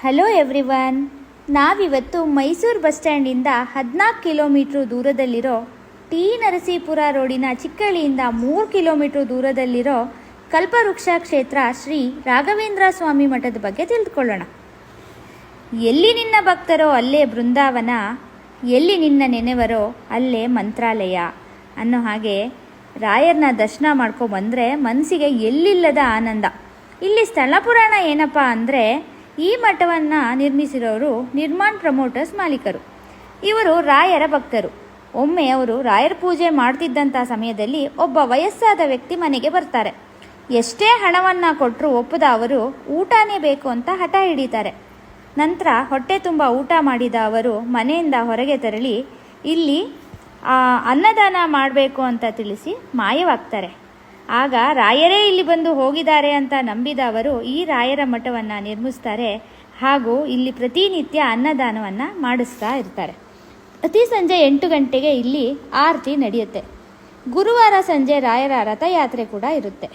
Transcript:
Hello everyone, ನಾವಿವತ್ತು Mysuru bus ಸ್ಟ್ಯಾಂಡಿಂದ 14 kilometre ದೂರದಲ್ಲಿರೋ ಟಿ ನರಸೀಪುರ ರೋಡಿನ ಚಿಕ್ಕಳ್ಳಿಯಿಂದ 3 ಕಿಲೋಮೀಟ್ರ್ ದೂರದಲ್ಲಿರೋ ಕಲ್ಪವೃಕ್ಷ ಕ್ಷೇತ್ರ ಶ್ರೀ ರಾಘವೇಂದ್ರ ಸ್ವಾಮಿ ಮಠದ ಬಗ್ಗೆ ತಿಳಿದುಕೊಳ್ಳೋಣ. ಎಲ್ಲಿ ನಿನ್ನ ಭಕ್ತರೋ ಅಲ್ಲೇ ಬೃಂದಾವನ, ಎಲ್ಲಿ ನಿನ್ನ ನೆನೆವರೋ ಅಲ್ಲೇ ಮಂತ್ರಾಲಯ ಅನ್ನೋ ಹಾಗೆ ರಾಯರನ್ನ ದರ್ಶನ ಮಾಡ್ಕೊಬಂದರೆ ಮನಸ್ಸಿಗೆ ಎಲ್ಲಿಲ್ಲದ ಆನಂದ. ಇಲ್ಲಿ ಸ್ಥಳ ಪುರಾಣ ಏನಪ್ಪ ಅಂದರೆ, ಈ ಮಠವನ್ನು ನಿರ್ಮಿಸಿರೋರು ನಿರ್ಮಾಣ್ ಪ್ರಮೋಟರ್ಸ್ ಮಾಲೀಕರು. ಇವರು ರಾಯರ ಭಕ್ತರು. ಒಮ್ಮೆ ಅವರು ರಾಯರ ಪೂಜೆ ಮಾಡ್ತಿದ್ದಂಥ ಸಮಯದಲ್ಲಿ ಒಬ್ಬ ವಯಸ್ಸಾದ ವ್ಯಕ್ತಿ ಮನೆಗೆ ಬರ್ತಾರೆ. ಎಷ್ಟೇ ಹಣವನ್ನು ಕೊಟ್ಟರು ಒಪ್ಪದ ಅವರು ಊಟನೇ ಬೇಕು ಅಂತ ಹಠ ಹಿಡಿತಾರೆ. ನಂತರ ಹೊಟ್ಟೆ ತುಂಬ ಊಟ ಮಾಡಿದ ಅವರು ಮನೆಯಿಂದ ಹೊರಗೆ ತೆರಳಿ ಇಲ್ಲಿ ಅನ್ನದಾನ ಮಾಡಬೇಕು ಅಂತ ತಿಳಿಸಿ ಮಾಯವಾಗ್ತಾರೆ. ಆಗ ರಾಯರೇ ಇಲ್ಲಿ ಬಂದು ಹೋಗಿದ್ದಾರೆ ಅಂತ ನಂಬಿದ ಅವರು ಈ ರಾಯರ ಮಠವನ್ನು ನಿರ್ಮಿಸ್ತಾರೆ ಹಾಗೂ ಇಲ್ಲಿ ಪ್ರತಿನಿತ್ಯ ಅನ್ನದಾನವನ್ನು ಮಾಡಿಸ್ತಾ ಇರ್ತಾರೆ. ಪ್ರತಿ ಸಂಜೆ 8 ಗಂಟೆಗೆ ಇಲ್ಲಿ ಆರತಿ ನಡೆಯುತ್ತೆ. ಗುರುವಾರ ಸಂಜೆ ರಾಯರ ರಥಯಾತ್ರೆ ಕೂಡ ಇರುತ್ತೆ.